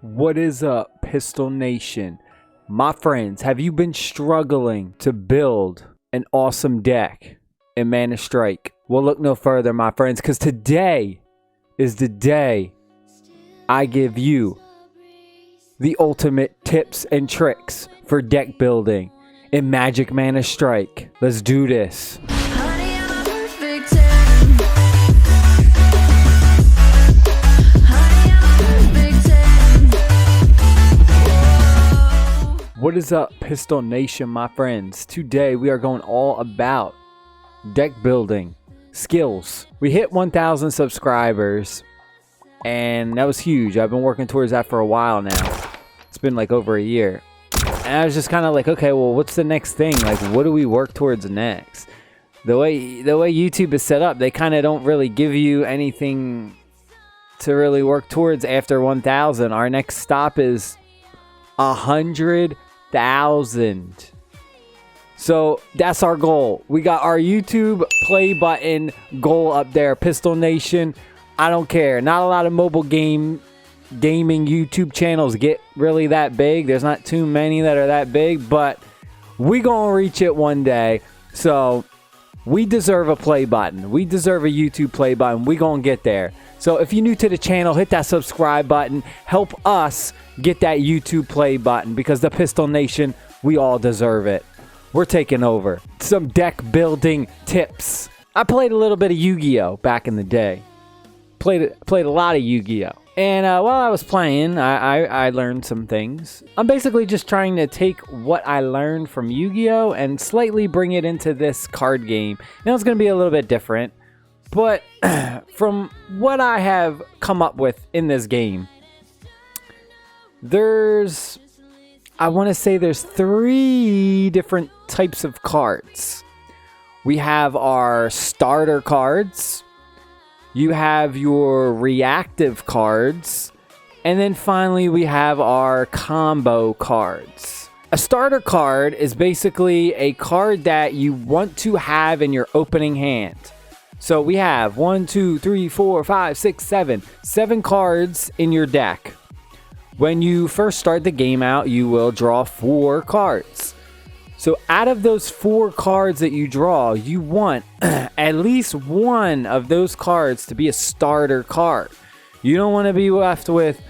What is up, Pistol Nation? My friends, have you been struggling to build an awesome deck in MANASTRIKE? Well, look no further, my friends, because today is the day I give you the ultimate tips and tricks for deck building in Magic MANASTRIKE. Let's do this. What is up, Pistol Nation, my friends? Today we are going all about deck building skills. We hit 1,000 subscribers and that was huge. I've been working towards that for a while now. It's been like over a year. And I was just kind of like, okay, well, what's the next thing? Like, what do we work towards next? The way YouTube is set up, they kind of don't really give you anything to really work towards after 1,000. Our next stop is 100,000. So that's our goal. We got our YouTube play button goal up there. Pistol Nation, I don't care. Not a lot of mobile gaming YouTube channels get really that big. There's not too many that are that big, but we gonna reach it one day. So we deserve a play button. We deserve a YouTube play button. We gonna get there. So if you're new to the channel, hit that subscribe button. Help us get that YouTube play button, because the Pistol Nation, we all deserve it. We're taking over. Some deck building tips. I played a little bit of Yu-Gi-Oh back in the day. Played a lot of Yu-Gi-Oh. And while I was playing, I learned some things. I'm basically just trying to take what I learned from Yu-Gi-Oh and slightly bring it into this card game. Now it's going to be a little bit different, but from what I have come up with in this game, I want to say there's 3 different types of cards. We have our starter cards. You have your reactive cards. And then finally we have our combo cards. A starter card is basically a card that you want to have in your opening hand. So we have 1, 2, 3, 4, 5, 6, 7 cards in your deck. When you first start the game out, you will draw 4 cards. So out of those 4 cards that you draw, you want at least one of those cards to be a starter card. You don't want to be left with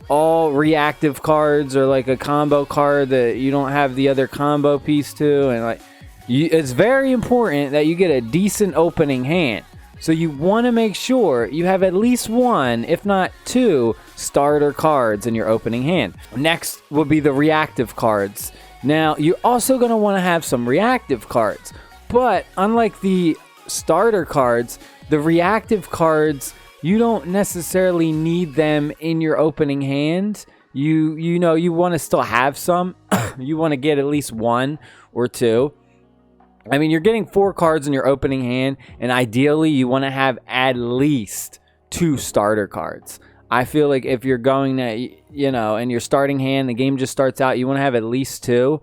all reactive cards or like a combo card that you don't have the other combo piece to. And like, it's very important that you get a decent opening hand. So you want to make sure you have at least 1, if not 2, starter cards in your opening hand. Next will be the reactive cards. Now, you're also going to want to have some reactive cards. But unlike the starter cards, the reactive cards, you don't necessarily need them in your opening hand. You know, you want to still have some. You want to get at least 1 or 2. I mean, you're getting 4 cards in your opening hand, and ideally you want to have at least 2 starter cards. I feel like if you're going to, you know, in your starting hand, the game just starts out, you want to have at least 2.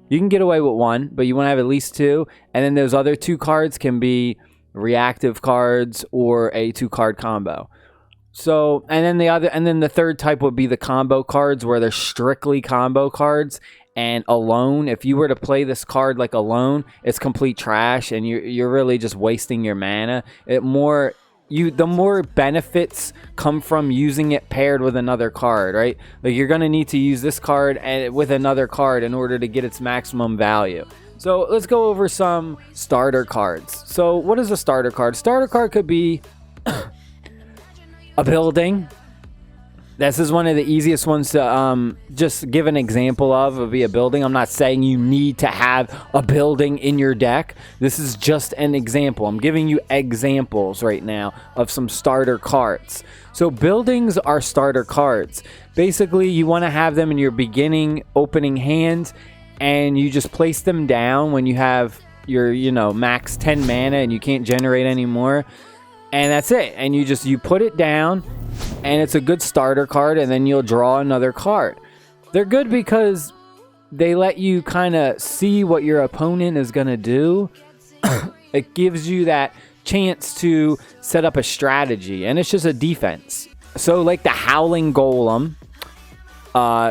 You can get away with 1, but you want to have at least 2. And then those other 2 cards can be reactive cards or a 2-card combo. So, and then the third type would be the combo cards, where they're strictly combo cards. And alone, if you were to play this card like alone, it's complete trash, and you're really just wasting your mana. The more benefits come from using it paired with another card, right? Like, you're gonna need to use this card with another card in order to get its maximum value. So let's go over some starter cards. So what is a starter card? Starter card could be a building. This is one of the easiest ones to just give an example of. Would be a building. I'm not saying you need to have a building in your deck. This is just an example. I'm giving you examples right now of some starter cards. So buildings are starter cards. Basically, you want to have them in your beginning opening hand, and you just place them down when you have your, max 10 mana and you can't generate anymore. And that's it. And you put it down, and it's a good starter card, and then you'll draw another card. They're good because they let you kind of see what your opponent is going to do. It gives you that chance to set up a strategy, and it's just a defense. So like the Howling Golem,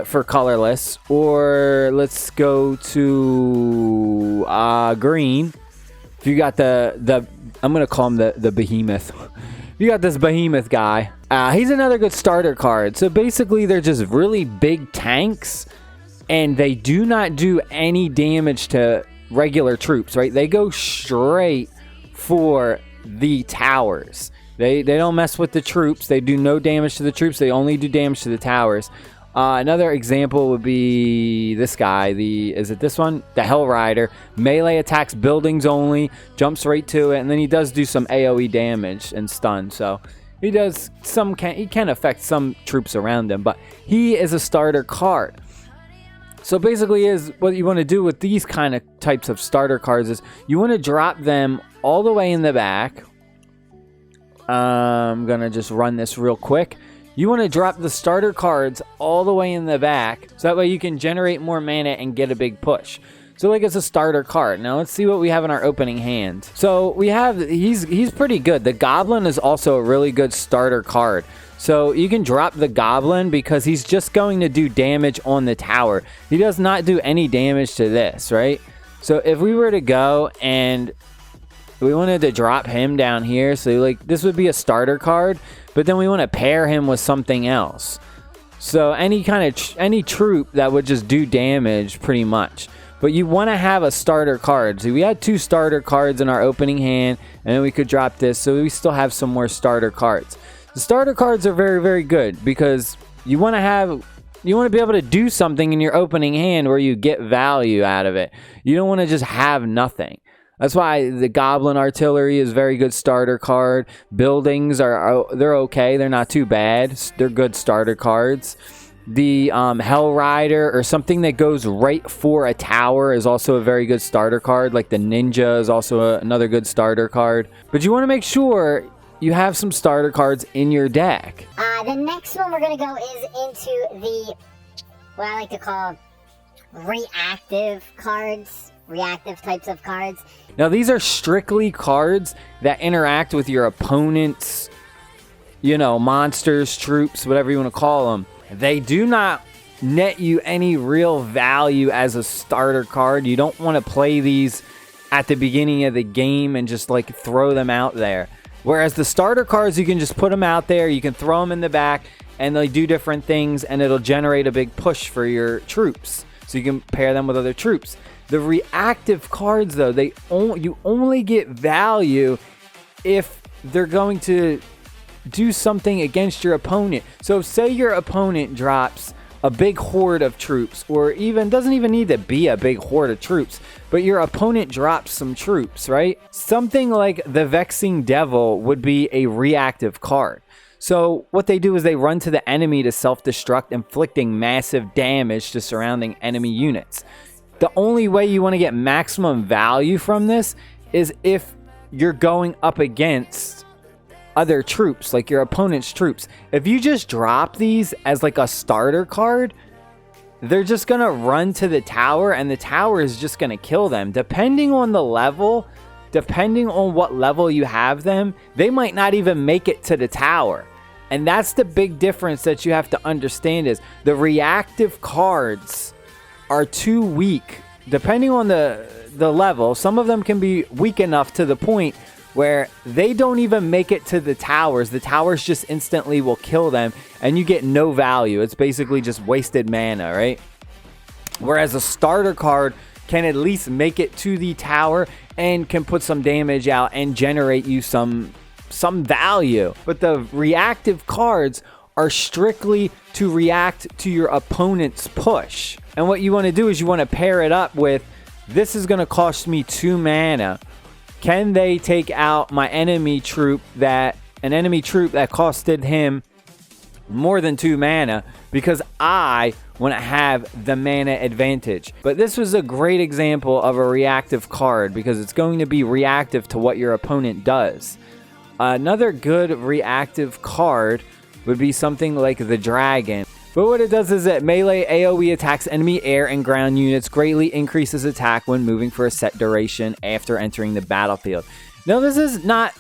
for colorless. Or let's go to green. If you got the I'm gonna call him the behemoth. You got this behemoth guy. He's another good starter card. So basically, they're just really big tanks, and they do not do any damage to regular troops, right? They go straight for the towers. They don't mess with the troops. They do no damage to the troops. They only do damage to the towers. Another example would be this guy. Is it this one? The Hell Rider. Melee attacks buildings only. Jumps right to it. And then he does do some AoE damage and stun. So he does he can affect some troops around him. But he is a starter card. So basically is what you want to do with these kind of types of starter cards is you want to drop them all the way in the back. I'm going to just run this real quick. You want to drop the starter cards all the way in the back, so that way you can generate more mana and get a big push. So like it's a starter card. Now let's see what we have in our opening hand. So we have, he's pretty good. The Goblin is also a really good starter card. So you can drop the Goblin because he's just going to do damage on the tower. He does not do any damage to this, right? So if we were to go and we wanted to drop him down here, so like this would be a starter card, but then we want to pair him with something else. So any troop that would just do damage pretty much. But you want to have a starter card. So we had 2 starter cards in our opening hand, and then we could drop this, so we still have some more starter cards. The starter cards are very, very good because you want to be able to do something in your opening hand where you get value out of it. You don't want to just have nothing. That's why the Goblin Artillery is a very good starter card. Buildings they're okay. They're not too bad. They're good starter cards. The Hell Rider or something that goes right for a tower is also a very good starter card. Like the Ninja is also another good starter card. But you want to make sure you have some starter cards in your deck. The next one we're going to go is into what I like to call reactive cards. Reactive types of cards. Now these are strictly cards that interact with your opponent's, monsters, troops, whatever you want to call them. They do not net you any real value as a starter card. You don't want to play these at the beginning of the game and just like throw them out there. Whereas the starter cards, you can just put them out there, you can throw them in the back, and they do different things, and it'll generate a big push for your troops. So you can pair them with other troops. The reactive cards, though, you only get value if they're going to do something against your opponent. So say your opponent drops a big horde of troops, or doesn't even need to be a big horde of troops, but your opponent drops some troops, right? Something like the Vexing Devil would be a reactive card. So what they do is they run to the enemy to self-destruct, inflicting massive damage to surrounding enemy units. The only way you want to get maximum value from this is if you're going up against other troops, like your opponent's troops. If you just drop these as like a starter card, they're just going to run to the tower, and the tower is just going to kill them. Depending on the level, depending on what level you have them, they might not even make it to the tower. And that's the big difference that you have to understand is the reactive cards are too weak. Depending on the level, some of them can be weak enough to the point where they don't even make it to the towers. The towers just instantly will kill them, and you get no value. It's basically just wasted mana, right? Whereas a starter card can at least make it to the tower and can put some damage out and generate you some value. But the reactive cards are strictly to react to your opponent's push. And what you want to do is you want to pair it up with, this is going to cost me 2 mana. Can they take out my enemy troop an enemy troop that costed him more than 2 mana, because I want to have the mana advantage. But this was a great example of a reactive card because it's going to be reactive to what your opponent does. Another good reactive card would be something like the Dragon. But what it does is that melee AoE attacks enemy air and ground units, greatly increases attack when moving for a set duration after entering the battlefield. Now this is not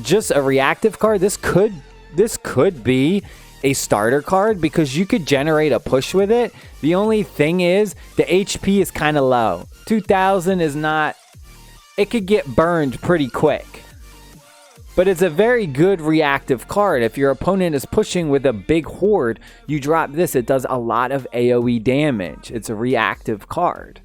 just a reactive card. This could be a starter card because you could generate a push with it. The only thing is the HP is kind of low. 2000 is not, it could get burned pretty quick. But it's a very good reactive card. If your opponent is pushing with a big horde, you drop this. It does a lot of AoE damage. It's a reactive card.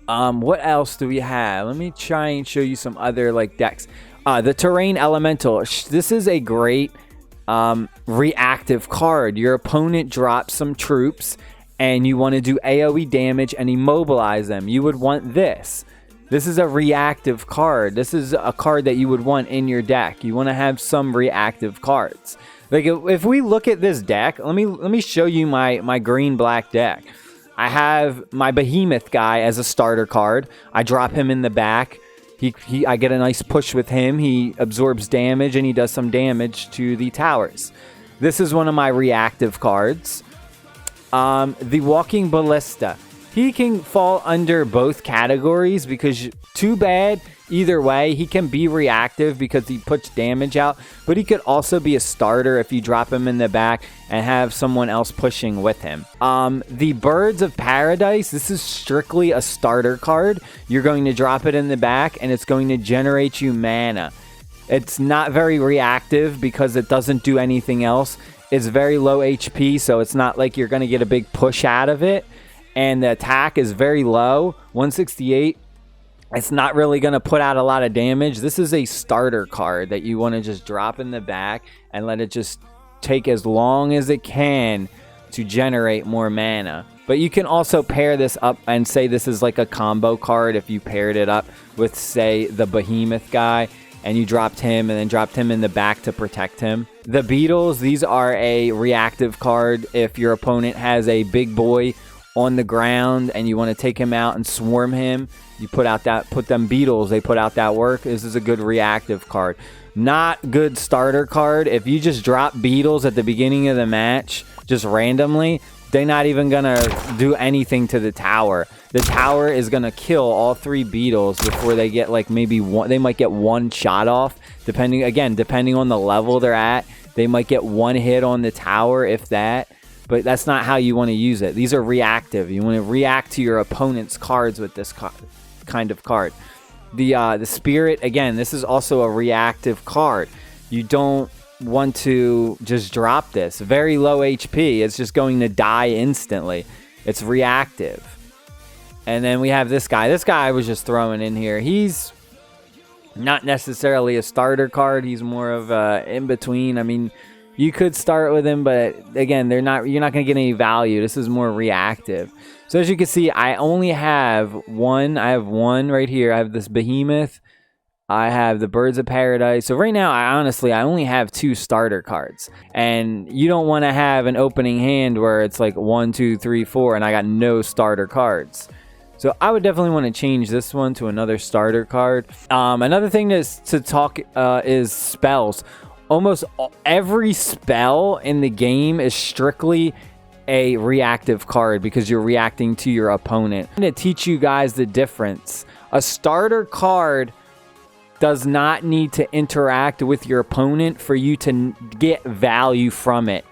What else do we have? Let me try and show you some other like decks. The Terrain Elemental. This is a great reactive card. Your opponent drops some troops and you want to do AoE damage and immobilize them. You would want this. This is a reactive card. This is a card that you would want in your deck. You want to have some reactive cards. Like if we look at this deck, let me show you my green-black deck. I have my Behemoth guy as a starter card. I drop him in the back. I get a nice push with him. He absorbs damage and he does some damage to the towers. This is one of my reactive cards. The Walking Ballista. He can fall under both categories because too bad either way. He can be reactive because he puts damage out, but he could also be a starter if you drop him in the back and have someone else pushing with him. The Birds of Paradise. This is strictly a starter card. You're going to drop it in the back and it's going to generate you mana. It's not very reactive because it doesn't do anything else. It's very low HP, so it's not like you're going to get a big push out of it. And the attack is very low, 168. It's not really going to put out a lot of damage. This is a starter card that you want to just drop in the back and let it just take as long as it can to generate more mana. But you can also pair this up and say this is like a combo card if you paired it up with, say, the Behemoth guy and you dropped him and then dropped him in the back to protect him. The Beetles, these are a reactive card if your opponent has a big boy on the ground and you want to take him out and swarm him. You put them Beetles, they put out that work. This is a good reactive card. Not good starter card. If you just drop Beetles at the beginning of the match, just randomly, they're not even gonna do anything to the tower. The tower is gonna kill all 3 Beetles before they get like maybe one. They might get one shot off, depending on the level they're at. They might get one hit on the tower, if that. But that's not how you want to use it. These are reactive. You want to react to your opponent's cards with this kind of card. The Spirit, again, this is also a reactive card. You don't want to just drop this. Very low HP. It's just going to die instantly. It's reactive. And then we have this guy. This guy I was just throwing in here. He's not necessarily a starter card. He's more of a in-between. I mean, you could start with him, but again, you're not going to get any value. This is more reactive. So as you can see, I only have one. I have one right here. I have this Behemoth. I have the Birds of Paradise. So right now, I only have 2 starter cards. And you don't want to have an opening hand where it's like 1, 2, 3, 4, and I got no starter cards. So I would definitely want to change this one to another starter card. Another thing to talk is spells. Almost every spell in the game is strictly a reactive card because you're reacting to your opponent. I'm going to teach you guys the difference. A starter card does not need to interact with your opponent for you to get value from it.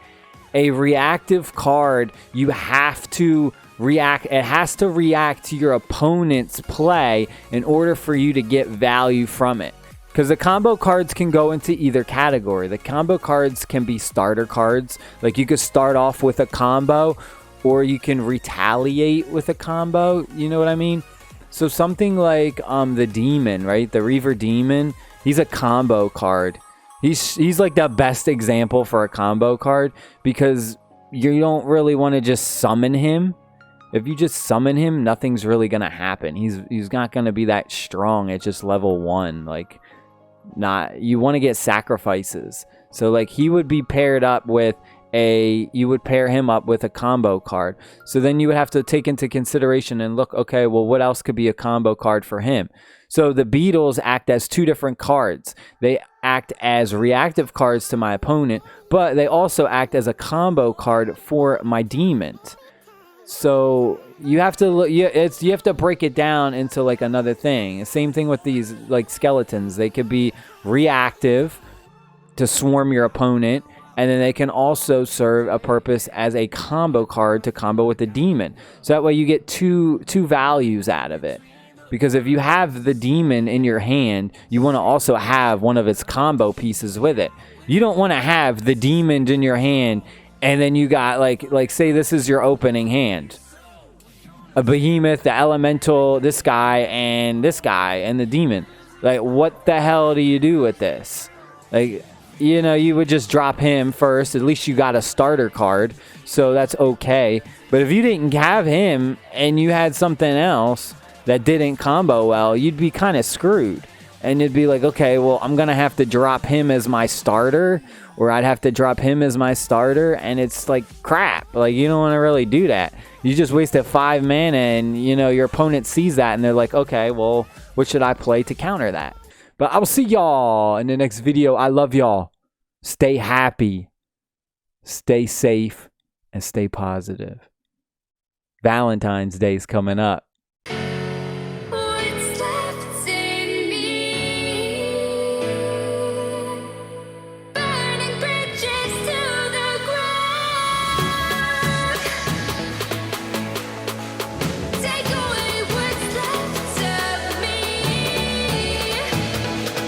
A reactive card, you have to react. It has to react to your opponent's play in order for you to get value from it. Because the combo cards can go into either category. The combo cards can be starter cards. Like you could start off with a combo, or you can retaliate with a combo. You know what I mean? So something like the Demon, right? The Reaver Demon. He's a combo card. He's like the best example for a combo card because you don't really want to just summon him. If you just summon him, nothing's really gonna happen. He's not gonna be that strong at just level 1. Like. You want to get sacrifices. So like he would be paired up with you would pair him up with a combo card. So then you would have to take into consideration and look, okay, well, what else could be a combo card for him? So the Beetles act as 2 different cards. They act as reactive cards to my opponent, but they also act as a combo card for my Demon. So you have to look. You have to break it down into like another thing. Same thing with these like skeletons. They could be reactive to swarm your opponent, And then they can also serve a purpose as a combo card to combo with the demon. So that way you get two values out of it. Because if you have the demon in your hand, you want to also have one of its combo pieces with it. You don't want to have the demon in your hand and then you got like say this is your opening hand. A behemoth, the elemental, this guy, and the demon. Like, what the hell do you do with this? Like, you know, you would just drop him first. At least you got a starter card, so that's okay. But if you didn't have him and you had something else that didn't combo well, you'd be kind of screwed. And it'd be like, okay, well, I'm going to have to drop him as my starter, or I'd have to drop him as my starter, and it's like crap. Like, you don't want to really do that. You just wasted 5 mana, and, you know, your opponent sees that, and they're like, okay, well, what should I play to counter that? But I will see y'all in the next video. I love y'all. Stay happy, stay safe, and stay positive. Valentine's Day is coming up.